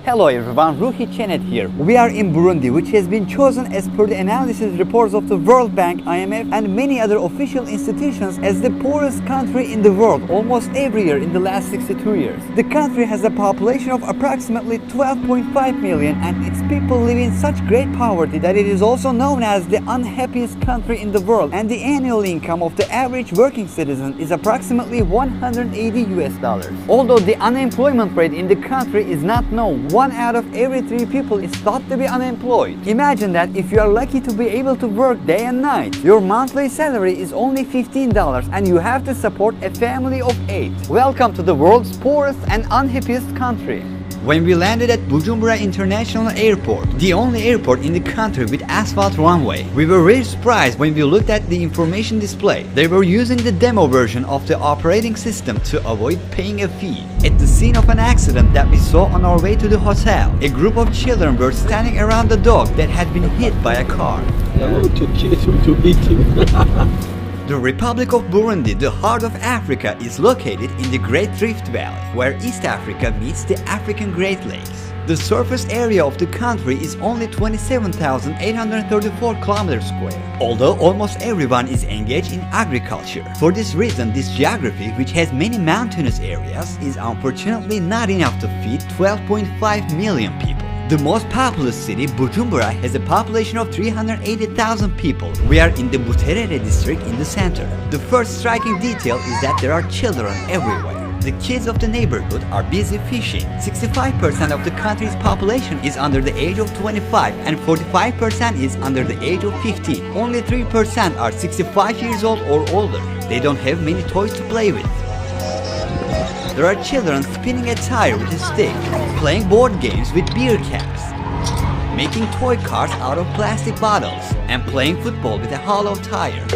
Hello everyone, Ruhi Chenet here. We are in Burundi, which has been chosen as per the analysis reports of the World Bank, IMF and many other official institutions as the poorest country in the world almost every year in the last 62 years. The country has a population of approximately 12.5 million and its people live in such great poverty that it is also known as the unhappiest country in the world, and the annual income of the average working citizen is approximately $180. Although the unemployment rate in the country is not known, 1 out of every 3 people is thought to be unemployed. Imagine that if you are lucky to be able to work day and night, your monthly salary is only $15 and you have to support a family of 8. Welcome to the world's poorest and unhappiest country. When we landed at Bujumbura International Airport, the only airport in the country with asphalt runway, we were very surprised when we looked at the information display. They were using the demo version of the operating system to avoid paying a fee. At the scene of an accident that we saw on our way to the hotel, a group of children were standing around the dog that had been hit by a car. The Republic of Burundi, the heart of Africa, is located in the Great Rift Valley, where East Africa meets the African Great Lakes. The surface area of the country is only 27,834 kilometers square, although almost everyone is engaged in agriculture. For this reason, this geography, which has many mountainous areas, is unfortunately not enough to feed 12.5 million people. The most populous city, Bujumbura, has a population of 380,000 people. We are in the Buterere district in the center. The first striking detail is that there are children everywhere. The kids of the neighborhood are busy fishing. 65% of the country's population is under the age of 25 and 45% is under the age of 15. Only 3% are 65 years old or older. They don't have many toys to play with. There are children spinning a tire with a stick, playing board games with beer caps, making toy cars out of plastic bottles, and playing football with a hollow tire.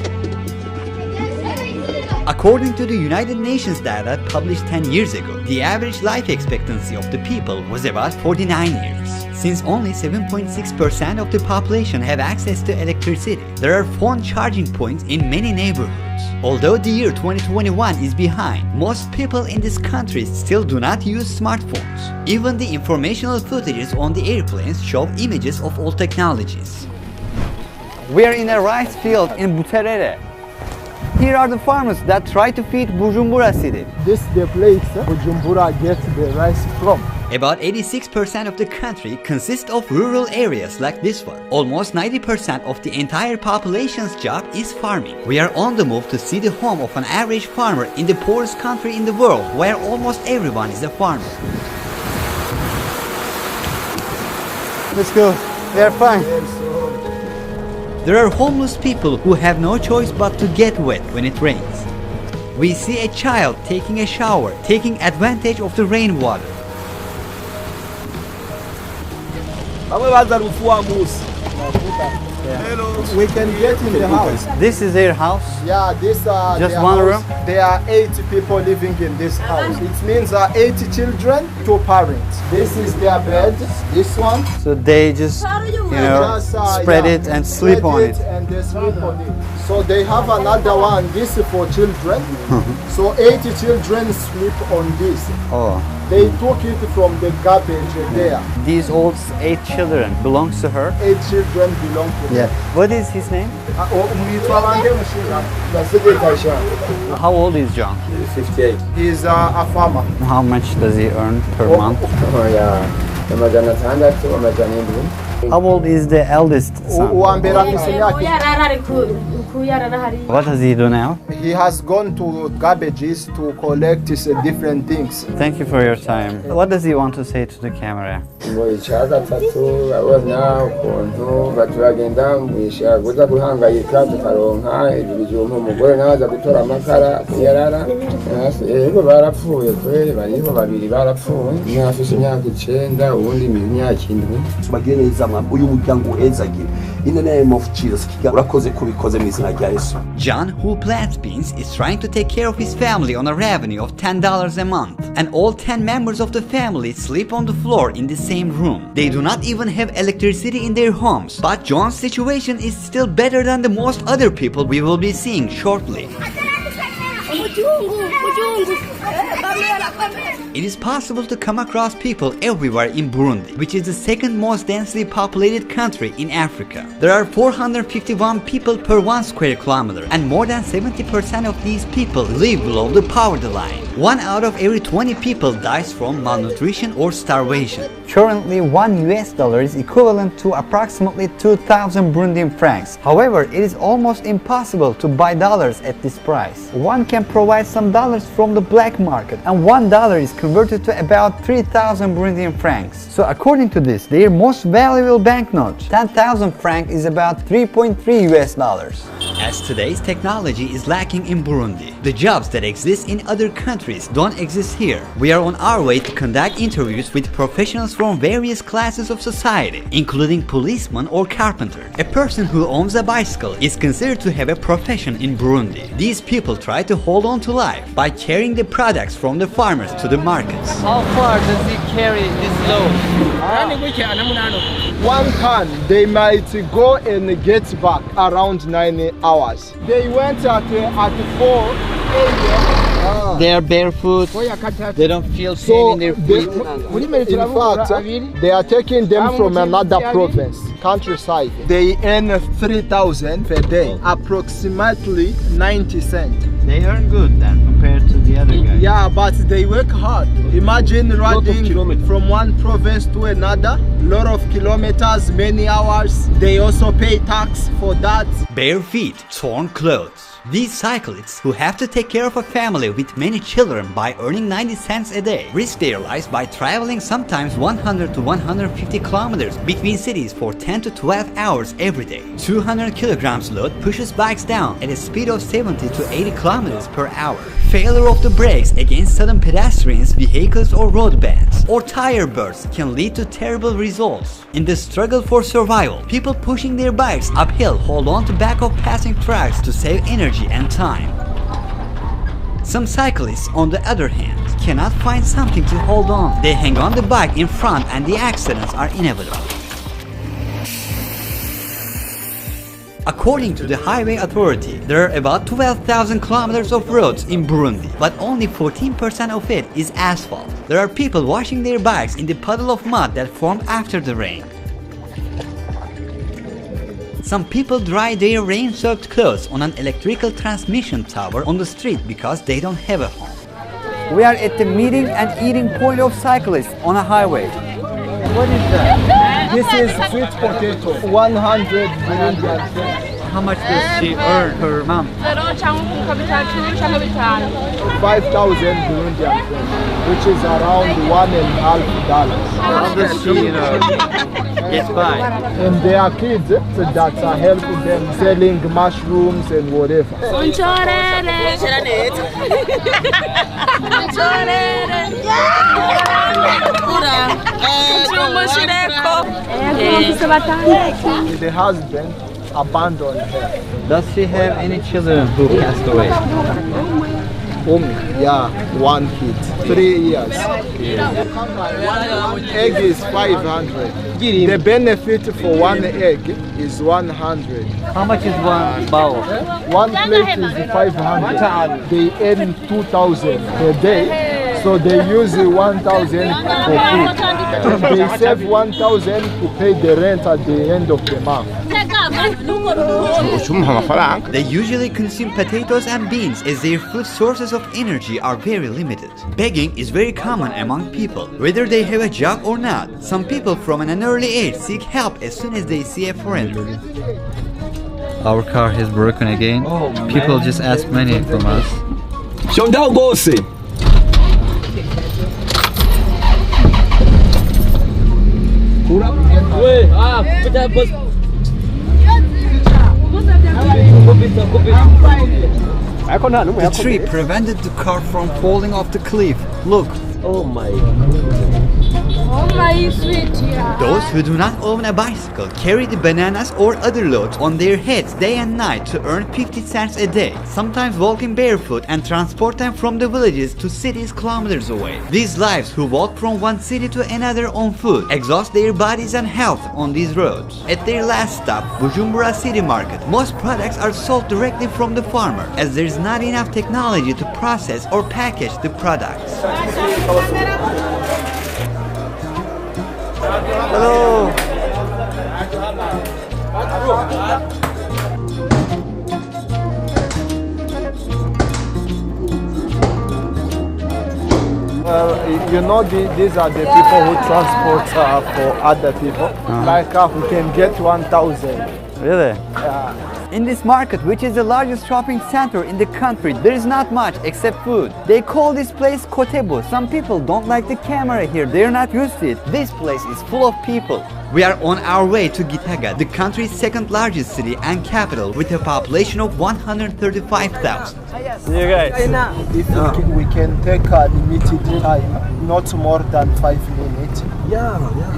According to the United Nations data published 10 years ago, the average life expectancy of the people was about 49 years. Since only 7.6% of the population have access to electricity, there are phone charging points in many neighborhoods. Although the year 2021 is behind, most people in this country still do not use smartphones. Even the informational footages on the airplanes show images of old technologies. We are in a rice field in Buterere. Here are the farmers that try to feed Bujumbura city. This is the place Bujumbura gets the rice from. About 86% of the country consists of rural areas like this one. Almost 90% of the entire population's job is farming. We are on the move to see the home of an average farmer in the poorest country in the world, where almost everyone is a farmer. Let's go. We are fine. There are homeless people who have no choice but to get wet when it rains. We see a child taking a shower, taking advantage of the rainwater. We can get in the house. This is their house? Yeah, this just one room? There are 8 people living in this house. It means 80 children, 2 parents. This is their bed, this one. So they just, spread it and sleep on it. And they sleep on it. So they have another one, this is for children. So 80 children sleep on this. Oh. They took it from the garbage there. These old 8 children belongs to her? 8 children belong to her. Yeah. What is his name? How old is John? He's 58. He's a farmer. How much does he earn per month? How old is the eldest son? What does he do now? He has gone to garbages to collect different things. Thank you for your time. What does he want to say to the camera? In the name of Jesus, John, who plants beans, is trying to take care of his family on a revenue of $10 a month. And all 10 members of the family sleep on the floor in the same room. They do not even have electricity in their homes. But John's situation is still better than the most other people we will be seeing shortly. It is possible to come across people everywhere in Burundi, which is the second most densely populated country in Africa. There are 451 people per 1 square kilometer, and more than 70% of these people live below the poverty line. 1 out of every 20 people dies from malnutrition or starvation. Currently, $1 is equivalent to approximately 2,000 Burundian francs. However, it is almost impossible to buy dollars at this price. One can provide some dollars from the black market, and $1 is converted to about 3,000 Burundian francs. So according to this, their most valuable banknote, 10,000 francs, is about $3.3. As today's technology is lacking in Burundi, the jobs that exist in other countries don't exist here. We are on our way to conduct interviews with professionals from various classes of society, including policemen or carpenter. A person who owns a bicycle is considered to have a profession in Burundi. These people try to hold on to life by carrying the products from the farmers to the markets. How far does he carry this load? 1 ton, they might go and get back around 9 hours. They went at 4 a.m. They are barefoot. They don't feel pain So in their they, feet. in fact, they are taking them from another province, countryside. They earn 3,000 per day, approximately 90 cents. They earn good then compared to the other guys. Yeah, but they work hard. Imagine riding from one province to another, lot of kilometers, many hours. They also pay tax for that. Bare feet, torn clothes. These cyclists, who have to take care of a family with many children by earning 90 cents a day, risk their lives by traveling sometimes 100 to 150 kilometers between cities for 10 to 12 hours every day. 200 kilograms load pushes bikes down at a speed of 70 to 80 kilometers per hour. Failure of the brakes against sudden pedestrians, vehicles or road bands, or tire bursts can lead to terrible results. In the struggle for survival, people pushing their bikes uphill hold on to back of passing trucks to save energy and time. Some cyclists, on the other hand, cannot find something to hold on. They hang on the bike in front and the accidents are inevitable. According to the Highway Authority, there are about 12,000 kilometers of roads in Burundi, but only 14% of it is asphalt. There are people washing their bikes in the puddle of mud that formed after the rain. Some people dry their rain-soaked clothes on an electrical transmission tower on the street because they don't have a home. We are at the meeting and eating point of cyclists on a highway. What is that? This is sweet potato, 100 Burundian francs. How much does she earn per month? 5,000 Burundian francs, which is around $1.5. How does she, get by? And there are kids that are helping them selling mushrooms and whatever. The husband abandoned her. Does she have any children who passed away? Yeah, 1 kid, 3 years. Egg is 500. The benefit for 1 egg is 100. How much is one bowl? 1 plate is 500. They earn 2,000 per day. So they use 1,000 for food. They save 1,000 to pay the rent at the end of the month. They usually consume potatoes and beans as their food sources of energy are very limited. Begging is very common among people, whether they have a job or not. Some people from an early age seek help as soon as they see a foreigner. Our car has broken again. People just ask money from us. The tree prevented the car from falling off the cliff. Look. Oh my God. Those who do not own a bicycle carry the bananas or other loads on their heads day and night to earn 50 cents a day, sometimes walking barefoot and transport them from the villages to cities kilometers away. These lives who walk from one city to another on foot exhaust their bodies and health on these roads. At their last stop, Bujumbura City Market, most products are sold directly from the farmer as there is not enough technology to process or package the products. Hello. You know, these are the people who transport for other people. Like we can get 1,000. Really? Yeah. In this market, which is the largest shopping center in the country, there is not much except food. They call this place Kotebu. Some people don't like the camera here, they're not used to it. This place is full of people. We are on our way to Gitega, the country's second largest city and capital with a population of 135,000. See you guys. If we can take a limited time, not more than 5 minutes.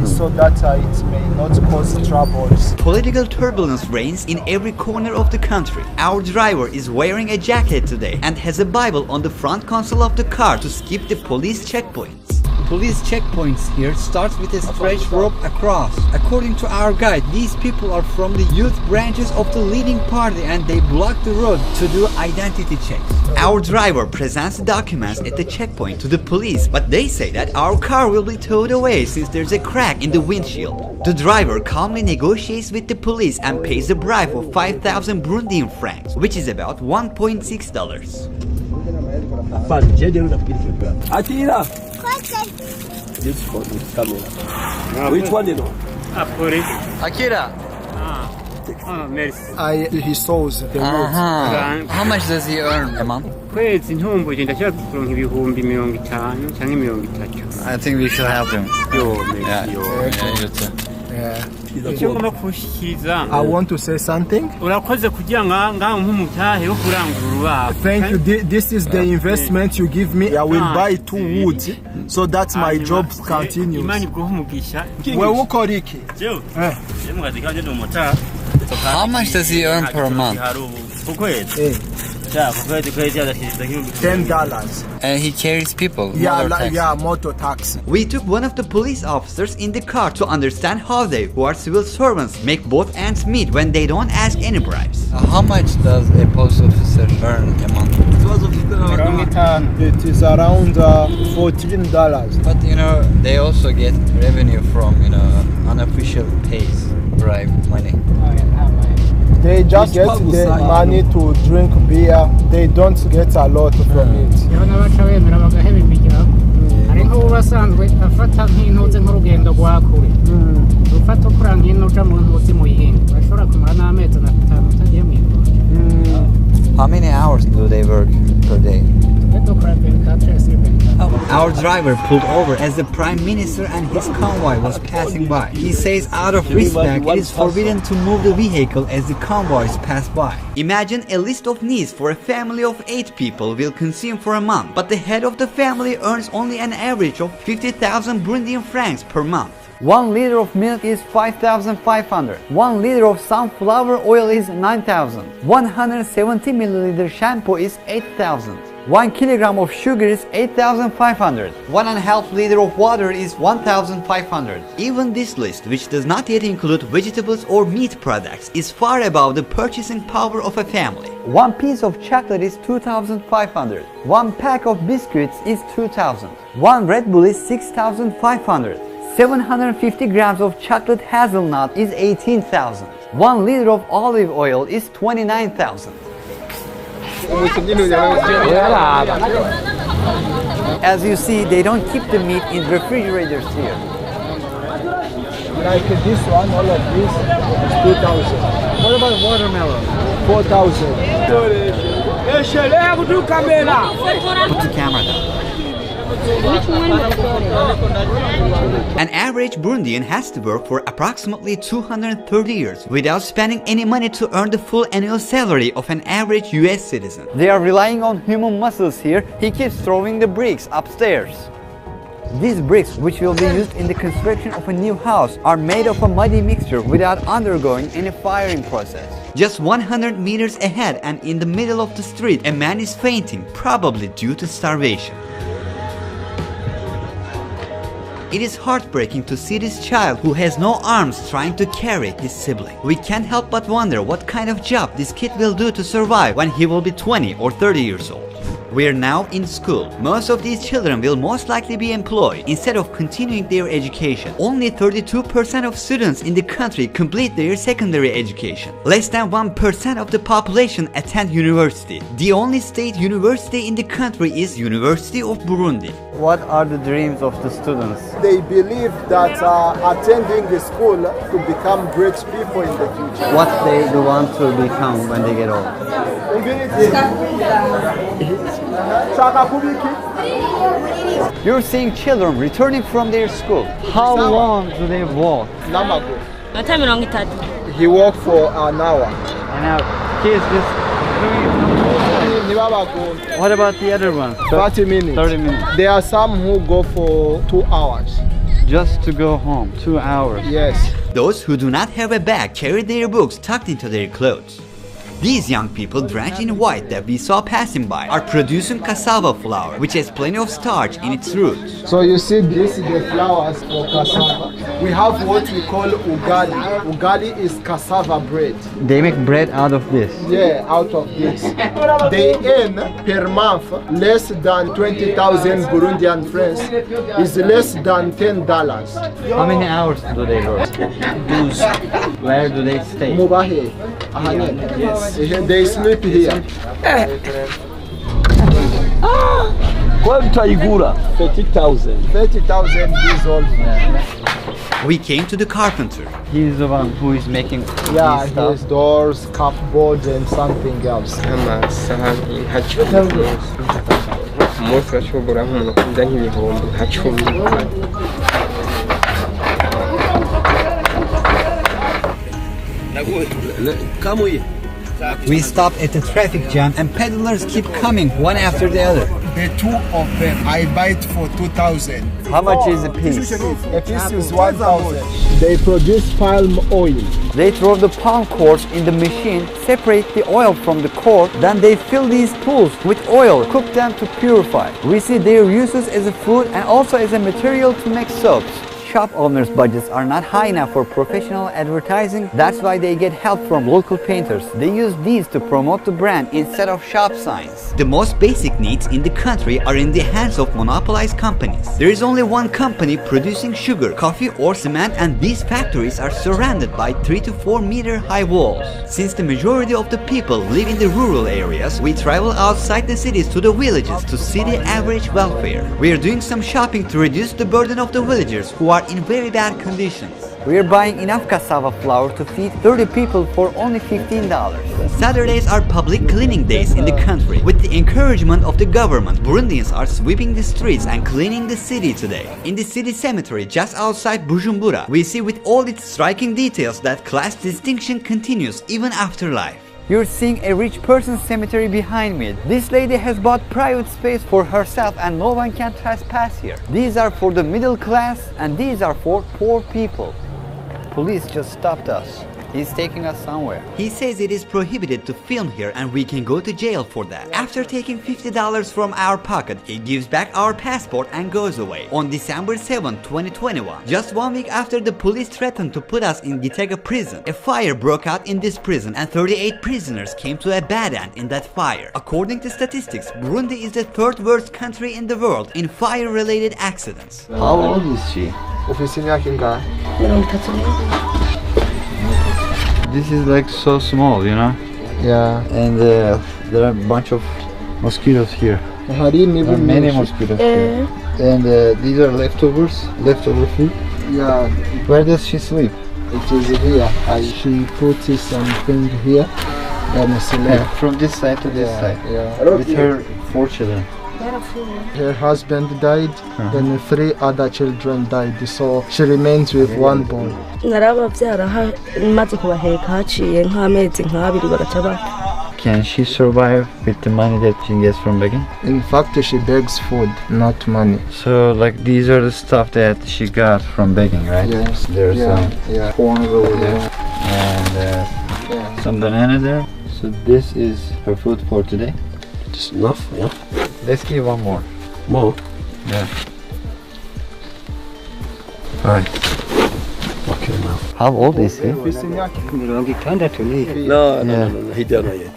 So that it may not cause troubles. Political turbulence reigns in every corner of the country. Our driver is wearing a jacket today and has a Bible on the front console of the car to skip the police checkpoints. Police checkpoints here starts with a stretched rope across. According to our guide, these people are from the youth branches of the leading party and they block the road to do identity checks. Our driver presents the documents at the checkpoint to the police, but they say that our car will be towed away since there's a crack in the windshield. The driver calmly negotiates with the police and pays a bribe of 5,000 Burundian francs, which is about $1.6. This for this camera. Which one you know? Poorest. Akira, He shows the roads. how much does he earn a month? kwezi ntumbuye ndashaka kuronka ibihumbi 50 cyangwa 30. I think we should help him. Icyo ngomba kushikiza I want to say something. urakoze kugira ngaho nk'umutahe wo kurangura urubaho. Thank you. This is the investment you give me. I will buy 2 woods so that my job continues. Imani iguhe umugisha. Wewe ukora iki? How much does he earn per month? $10. And he carries people. Motor taxi. We took one of the police officers in the car to understand how they, who are civil servants, make both ends meet when they don't ask any bribes. How much does a post officer earn a month? It is around $14. But you know, they also get revenue from, you know, unofficial pays, bribe money. They just get the money to drink beer. They don't get a lot from it. hari nk'ubasanzwe afata nk'intuze nk'urugendo rwa kure ufata ukura nk'ino uca mu ntuzi mu yindi bashobora kumara n'amezi 5 utagiye mu yindi. How many hours do they work per day? Our driver pulled over as the Prime Minister and his convoy was passing by. He says out of respect it is forbidden to move the vehicle as the convoys pass by. Imagine a list of needs for a family of 8 people will consume for a month, but the head of the family earns only an average of 50,000 Burundian francs per month. 1 liter of milk is 5,500. 1 liter of sunflower oil is 9,000. 170 milliliter shampoo is 8,000. 1 kilogram of sugar is 8,500. 1.5 liter of water is 1,500. Even this list, which does not yet include vegetables or meat products, is far above the purchasing power of a family. 1 piece of chocolate is 2,500. 1 pack of biscuits is 2,000. 1 Red Bull is 6,500. 750 grams of chocolate hazelnut is 18,000. 1 liter of olive oil is 29,000. As you see, they don't keep the meat in refrigerators here. Like this one, all of this is 2,000. What about watermelon? 4,000. Put the camera down. An average Burundian has to work for approximately 230 years without spending any money to earn the full annual salary of an average US citizen. They are relying on human muscles here. He keeps throwing the bricks upstairs. These bricks, which will be used in the construction of a new house, are made of a muddy mixture without undergoing any firing process. Just 100 meters ahead and in the middle of the street, a man is fainting, probably due to starvation. It is heartbreaking to see this child who has no arms trying to carry his sibling. We can't help but wonder what kind of job this kid will do to survive when he will be 20 or 30 years old. We are now in school. Most of these children will most likely be employed instead of continuing their education. Only 32% of students in the country complete their secondary education. Less than 1% of the population attend university. The only state university in the country is University of Burundi. What are the dreams of the students? They believe that attending the school to become great people in the future. What they want to become when they get old? You're seeing children returning from their school. How long do they walk? He walked for an hour. And now kids just what about the other ones? 30 minutes. 30 minutes. There are some who go for 2 hours. Just to go home, 2 hours. Yes. Those who do not have a bag carry their books tucked into their clothes. These young people drenched in white that we saw passing by are producing cassava flour, which has plenty of starch in its roots. So you see, this is the flowers for cassava. We have what we call ugali. Ugali is cassava bread. They make bread out of this. Yeah, out of this. They earn per month less than 20,000 Burundian francs. Is less than $10. How many hours do they work? Where do they stay? Mubahe. Yes. They sleep here. Quanto aigura? 30,000. 30,000 years old. We came to the carpenter. He's the one who is making yeah, his doors, cupboards and something else. We stopped at the traffic jam and peddlers keep coming one after the other. The two of them, I buy it for 2,000. How much is a piece? A piece is 1,000. They produce palm oil. They throw the palm cores in the machine, separate the oil from the core, then they fill these pools with oil, cook them to purify. We see their uses as a food and also as a material to make soaps. Shop owners' budgets are not high enough for professional advertising. That's why they get help from local painters. They use these to promote the brand instead of shop signs. The most basic needs in the country are in the hands of monopolized companies. There is only one company producing sugar, coffee or cement, and these factories are surrounded by 3 to 4 meter high walls. Since the majority of the people live in the rural areas, we travel outside the cities to the villages to see the average welfare. We are doing some shopping to reduce the burden of the villagers who are in very bad conditions. We are buying enough cassava flour to feed 30 people for only $15. Saturdays are public cleaning days in the country. With the encouragement of the government, Burundians are sweeping the streets and cleaning the city today. In the city cemetery just outside Bujumbura, we see with all its striking details that class distinction continues even after life. You're seeing a rich person's cemetery behind me. This lady has bought private space for herself and no one can trespass here. These are for the middle class and these are for poor people. Police just stopped us. He's taking us somewhere. He says it is prohibited to film here and we can go to jail for that. After taking $50 from our pocket, he gives back our passport and goes away. On December 7, 2021, just 1 week after the police threatened to put us in Gitega prison, a fire broke out in this prison and 38 prisoners came to a bad end in that fire. According to statistics, Burundi is the 3rd worst country in the world in fire-related accidents. How old is she? This is like so small, you know? Yeah. And there are a bunch of mosquitoes here. Many mosquitoes here. And these are leftover food. Yeah. Where does she sleep? It is here. She puts something here and sleep. From this side to this side. Yeah. With her 4 children. Her husband died, then 3 other children died, so she remains with 1 boy. Can she survive with the money that she gets from begging? In fact, she begs food, not money. So like these are the stuff that she got from begging, right? Yes. There's yeah. Corn over there. and Yeah. some banana there. So this is her food for today. Just enough, yeah. Let's give one more. More? Yeah. Alright. Okay, now. How old is he? No, Yeah. he don't know yet.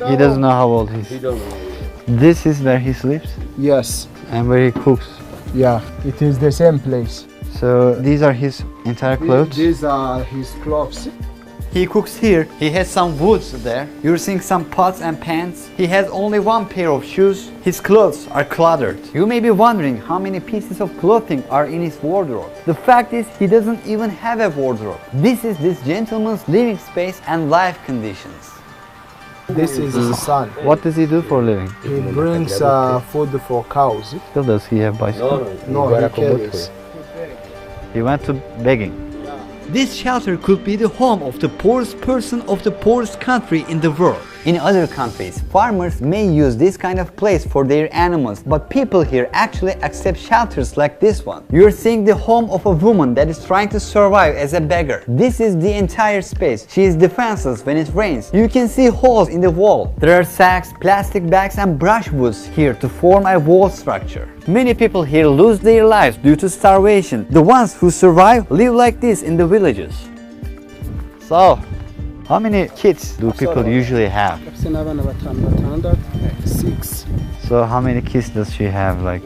He doesn't know how old he He is. don't know yet. This is where he sleeps Yes. and where he cooks. Yeah. It is the same place. So these are his entire clothes. These are his clothes. He cooks here. He has some woods there. You're seeing some pots and pans. He has only one pair of shoes. His clothes are cluttered. You may be wondering how many pieces of clothing are in his wardrobe. The fact is he doesn't even have a wardrobe. This is this gentleman's living space and life conditions. This is his son. What does he do for a living? He brings food for cows. Still does he have bicycle? No, he carries. He went to begging. This shelter could be the home of the poorest person of the poorest country in the world. In other countries, farmers may use this kind of place for their animals, but people here actually accept shelters like this one. You're seeing the home of a woman that is trying to survive as a beggar. This is the entire space. She is defenseless when it rains. You can see holes in the wall. There are sacks, plastic bags and brushwoods here to form a wall structure. Many people here lose their lives due to starvation. The ones who survive live like this in the villages. So, how many kids do people usually have? 6. So how many kids does she have? Like,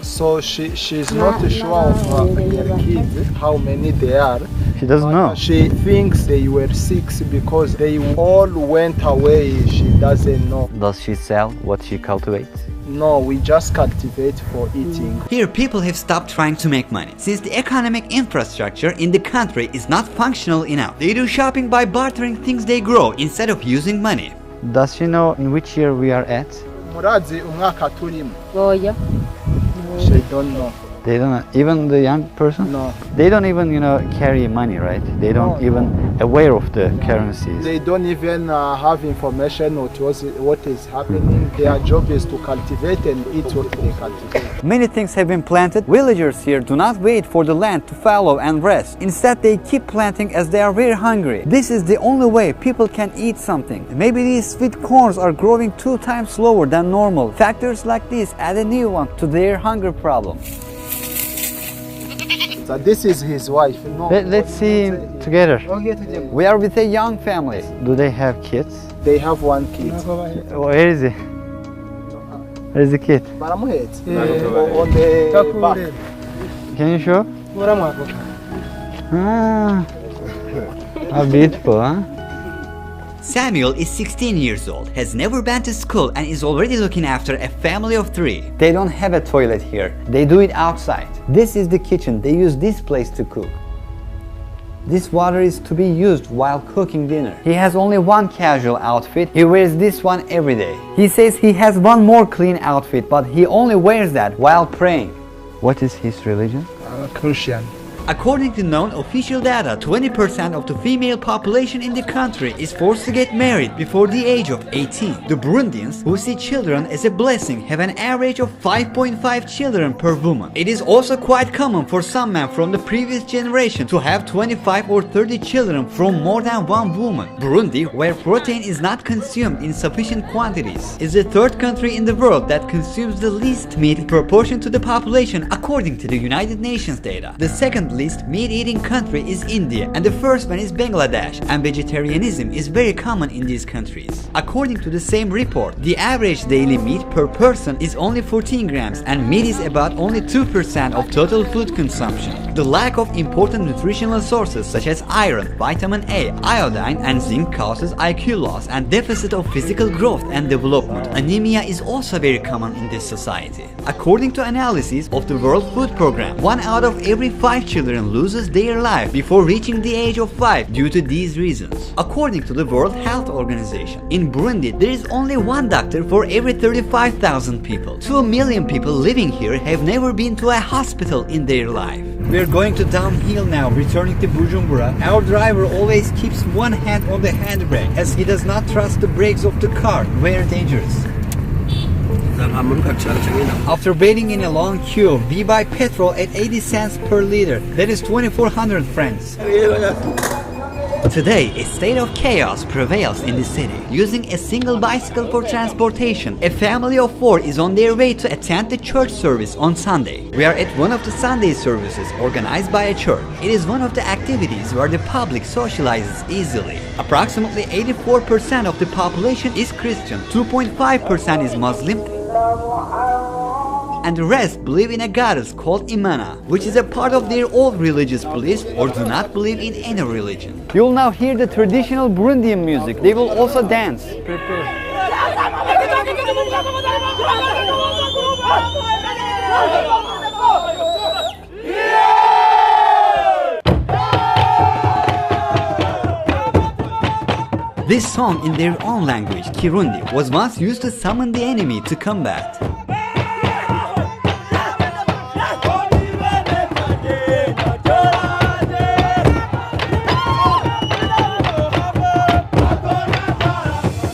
So she's not sure of her kids, how many they are. she doesn't know. She thinks they were 6 because they all went away. She doesn't know. Does she sell what she cultivates? No, we just cultivate for eating. Here people have stopped trying to make money since the economic infrastructure in the country is not functional enough. They do shopping by bartering things they grow instead of using money. Does she know in which year we are at? Murazi umwaka turimo. Oya. She don't know. They don't, even the young person? No. They don't even, carry money, right? They don't No, even aware of the currencies. They don't even have information on what is happening. Their job is to cultivate and eat what they cultivate. Many things have been planted. Villagers here do not wait for the land to fallow and rest. Instead, they keep planting as they are very hungry. This is the only way people can eat something. Maybe these sweet corns are growing 2 times slower than normal. Factors like this add a new one to their hunger problem. So this is his wife. No, Let's see together. We are with a young family. Do they have kids? They have 1 kid. Where is he? Where is the kid? Baramuhetse. On the back. Can you show? Ah, how beautiful, huh? Samuel is 16 years old, has never been to school and is already looking after a family of 3. They don't have a toilet here. They do it outside. This is the kitchen. They use this place to cook. This water is to be used while cooking dinner. He has only one casual outfit. He wears this one every day. He says he has one more clean outfit, but he only wears that while praying. What is his religion? Christian. According to known official data, 20% of the female population in the country is forced to get married before the age of 18. The Burundians, who see children as a blessing, have an average of 5.5 children per woman. It is also quite common for some men from the previous generation to have 25 or 30 children from more than one woman. Burundi, where protein is not consumed in sufficient quantities, is the 3rd country in the world that consumes the least meat in proportion to the population according to the United Nations data. The 2nd least meat-eating country is India, and the 1st one is Bangladesh, and vegetarianism is very common in these countries. According to the same report, the average daily meat per person is only 14 grams, and meat is about only 2% of total food consumption. The lack of important nutritional sources such as iron, vitamin A, iodine, and zinc causes IQ loss and deficit of physical growth and development. Anemia is also very common in this society. According to analysis of the World Food Program, 1 out of every 5 children loses their life before reaching the age of 5 due to these reasons. According to the World Health Organization, in Burundi there is only 1 doctor for every 35,000 people. 2 million people living here have never been to a hospital in their life. We're going to downhill now, returning to Bujumbura. Our driver always keeps one hand on the handbrake as he does not trust the brakes of the car. Very dangerous. After waiting in a long queue, we buy petrol at 80 cents per liter. That is 2,400 francs. Today, a state of chaos prevails in the city. Using a single bicycle for transportation, a family of 4 is on their way to attend the church service on Sunday. We are at one of the Sunday services organized by a church. It is one of the activities where the public socializes easily. Approximately 84% of the population is Christian, 2.5% is Muslim, and the rest believe in a goddess called Imana, which is a part of their old religious beliefs or do not believe in any religion. You will now hear the traditional Burundian music. They will also dance. Prepare. This song in their own language, Kirundi, was once used to summon the enemy to combat.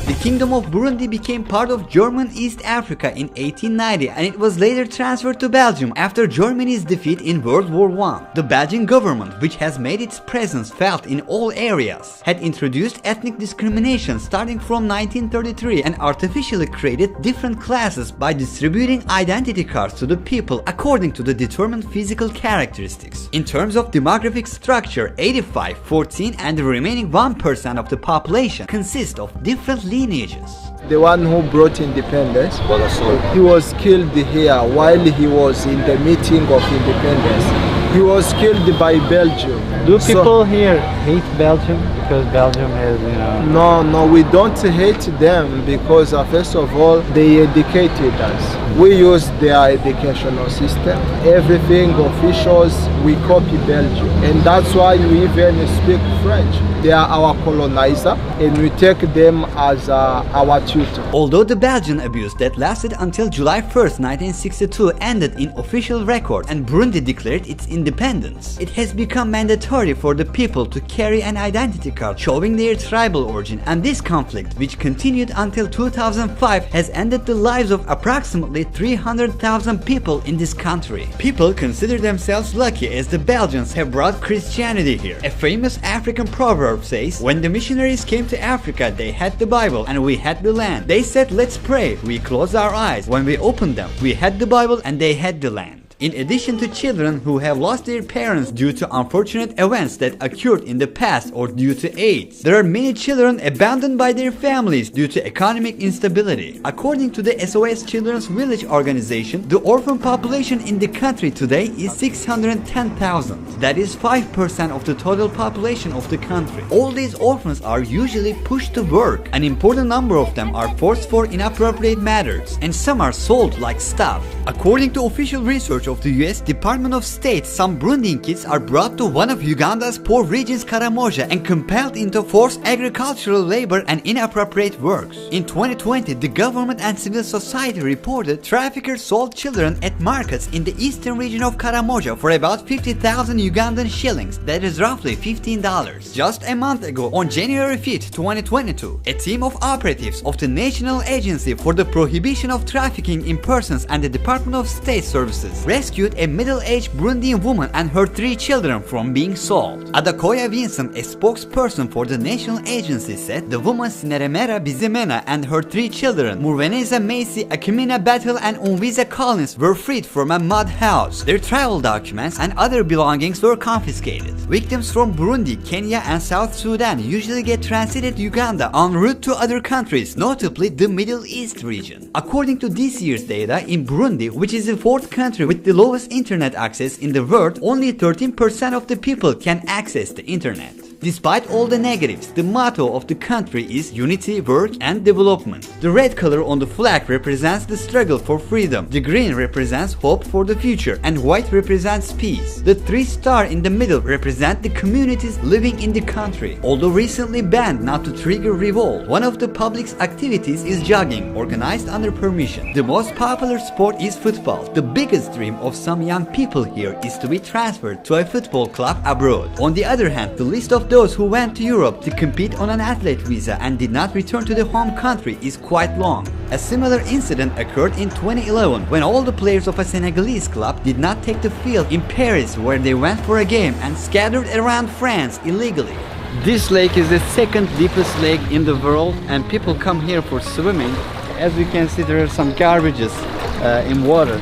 The Kingdom of Burundi became part of German East Africa in 1890 and it was later transferred to Belgium after Germany's defeat in World War I. The Belgian government, which has made its presence felt in all areas, had introduced ethnic discrimination starting from 1933 and artificially created different classes by distributing identity cards to the people according to the determined physical characteristics. In terms of demographic structure, 85, 14 and the remaining 1% of the population consist of different lineages. The one who brought independence, he was killed here while he was in the meeting of independence. He was killed by Belgium. Do people here hate Belgium because Belgium is, No, we don't hate them because first of all, they educated us. We use their educational system. Everything officials, we copy Belgium. And that's why we even speak French. They are our colonizer and we take them as our tutor. Although the Belgian abuse that lasted until July 1st, 1962 ended in official record and Burundi declared its independence, it has become mandatory for the people to carry an identity card showing their tribal origin, and this conflict, which continued until 2005, has ended the lives of approximately 300,000 people in this country. People consider themselves lucky as the Belgians have brought Christianity here. A famous African proverb says, when the missionaries came to Africa, they had the Bible and we had the land. They said, let's pray. We closed our eyes. When we opened them, we had the Bible and they had the land. In addition to children who have lost their parents due to unfortunate events that occurred in the past or due to AIDS, there are many children abandoned by their families due to economic instability. According to the SOS Children's Village organization, the orphan population in the country today is 610,000. That is 5% of the total population of the country. All these orphans are usually pushed to work. An important number of them are forced for inappropriate matters, and some are sold like stuff. According to official research of the US Department of State, some Burundian kids are brought to one of Uganda's poor regions, Karamoja, and compelled into forced agricultural labor and inappropriate works. In 2020, the government and civil society reported traffickers sold children at markets in the eastern region of Karamoja for about 50,000 Ugandan shillings, that is roughly $15. Just a month ago, on January 5th, 2022, a team of operatives of the National Agency for the Prohibition of Trafficking in Persons and the Department of State Services rescued a middle-aged Burundian woman and her 3 children from being sold. Adakoya Vincent, a spokesperson for the national agency, said the woman Sineremera Bizimena and her 3 children, Murveneza Macy, Akimina Battle and Unviza Collins, were freed from a mud house. Their travel documents and other belongings were confiscated. Victims from Burundi, Kenya and South Sudan usually get transited Uganda en route to other countries, notably the Middle East region. According to this year's data, in Burundi, which is the 4th country with the lowest internet access in the world, only 13% of the people can access the internet. Despite all the negatives, the motto of the country is unity, work and development. The red color on the flag represents the struggle for freedom, the green represents hope for the future, and white represents peace. The 3 stars in the middle represent the communities living in the country. Although recently banned not to trigger revolt, one of the public's activities is jogging, organized under permission. The most popular sport is football. The biggest dream dream of some young people here is to be transferred to a football club abroad. On the other hand, the list of those who went to Europe to compete on an athlete visa and did not return to the home country is quite long. A similar incident occurred in 2011 when all the players of a Senegalese club did not take the field in Paris, where they went for a game and scattered around France illegally. This lake is the second deepest lake in the world, and people come here for swimming. As you can see, there are some garbages in water,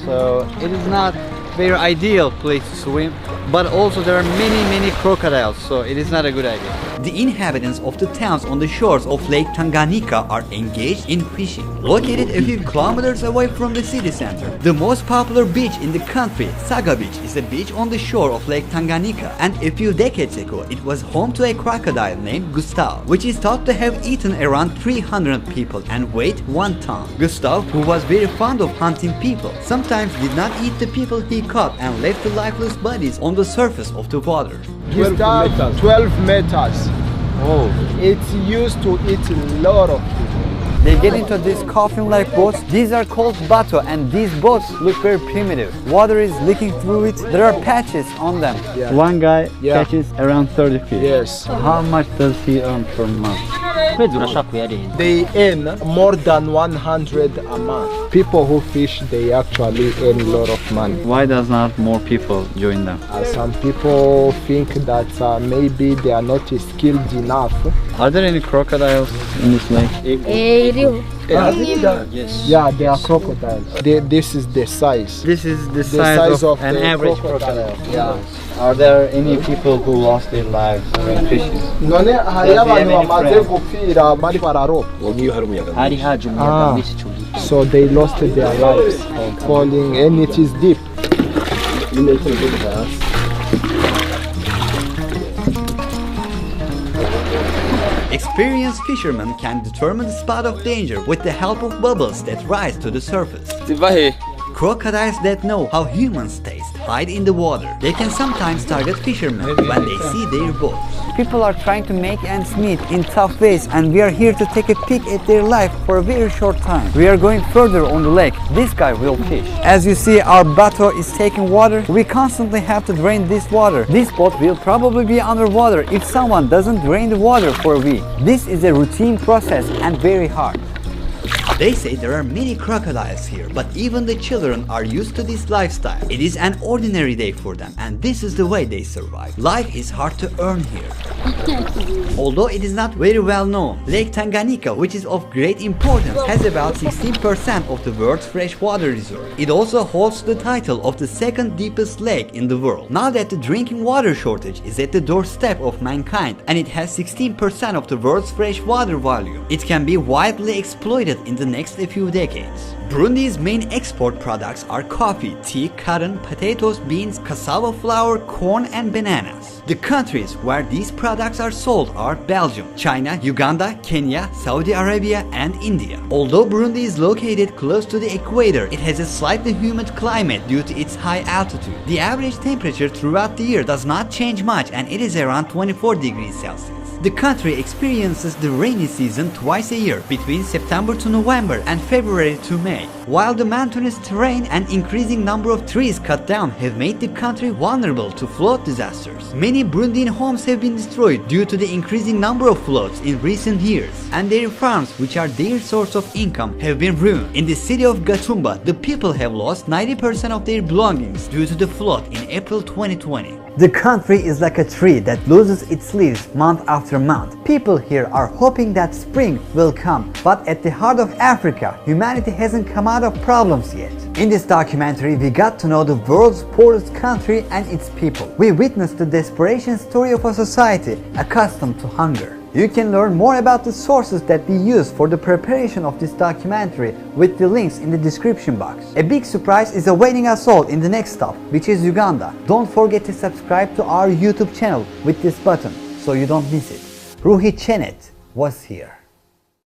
so it is not very ideal place to swim, but also there are many crocodiles, so it is not a good idea. The inhabitants of the towns on the shores of Lake Tanganyika are engaged in fishing. Located a few kilometers away from the city center, the most popular beach in the country, Saga Beach, is a beach on the shore of Lake Tanganyika, and a few decades ago it was home to a crocodile named Gustav, which is thought to have eaten around 300 people and weighed 1 ton. Gustav, who was very fond of hunting people, sometimes did not eat the people he caught and left the lifeless bodies on the surface of the water. 12 meters. Oh. It's used to eat a lot of people. They get into these coffin-like boats. These are called bateaux, and these boats look very primitive. Water is leaking through it. There are patches on them. Yeah. One guy catches around 30 fish. Yes. How much does he earn per month? They earn more than 100 a month. People who fish, they actually earn a lot of money. Why does not more people join them? Some people think that maybe they are not skilled enough. Are there any crocodiles in this lake? Yes. Yeah, they are crocodiles. This is the size. This is the size of an average crocodile. Yeah. Are there any people who lost their lives when fishing? So they lost their lives falling, and it is deep. Experienced fishermen can determine the spot of danger with the help of bubbles that rise to the surface. Crocodiles that know how humans taste hide in the water. They can sometimes target fishermen when they see their boats. People are trying to make ends meet in tough ways, and we are here to take a peek at their life for a very short time. We are going further on the lake. This guy will fish. As you see, our bateau is taking water. We constantly have to drain this water. This boat will probably be underwater if someone doesn't drain the water for a week. This is a routine process and very hard. They say there are many crocodiles here, but even the children are used to this lifestyle. It is an ordinary day for them, and this is the way they survive. Life is hard to earn here. Although it is not very well known, Lake Tanganyika, which is of great importance, has about 16% of the world's freshwater reserve. It also holds the title of the second deepest lake in the world. Now that the drinking water shortage is at the doorstep of mankind, and it has 16% of the world's freshwater volume, it can be widely exploited in the next few decades. Burundi's main export products are coffee, tea, cotton, potatoes, beans, cassava flour, corn, and bananas. The countries where these products are sold are Belgium, China, Uganda, Kenya, Saudi Arabia, and India. Although Burundi is located close to the equator, it has a slightly humid climate due to its high altitude. The average temperature throughout the year does not change much, and it is around 24 degrees Celsius. The country experiences the rainy season twice a year, between September to November and February to May. While the mountainous terrain and increasing number of trees cut down have made the country vulnerable to flood disasters. Many Burundian homes have been destroyed due to the increasing number of floods in recent years, and their farms, which are their source of income, have been ruined. In the city of Gatumba, the people have lost 90% of their belongings due to the flood in April 2020. The country is like a tree that loses its leaves month after month. People here are hoping that spring will come, but at the heart of Africa, humanity hasn't come out of problems yet. In this documentary, we got to know the world's poorest country and its people. We witnessed the desperation story of a society accustomed to hunger. You can learn more about the sources that we use for the preparation of this documentary with the links in the description box. A big surprise is awaiting us all in the next stop, which is Uganda. Don't forget to subscribe to our YouTube channel with this button so you don't miss it. Ruhi Chenet was here.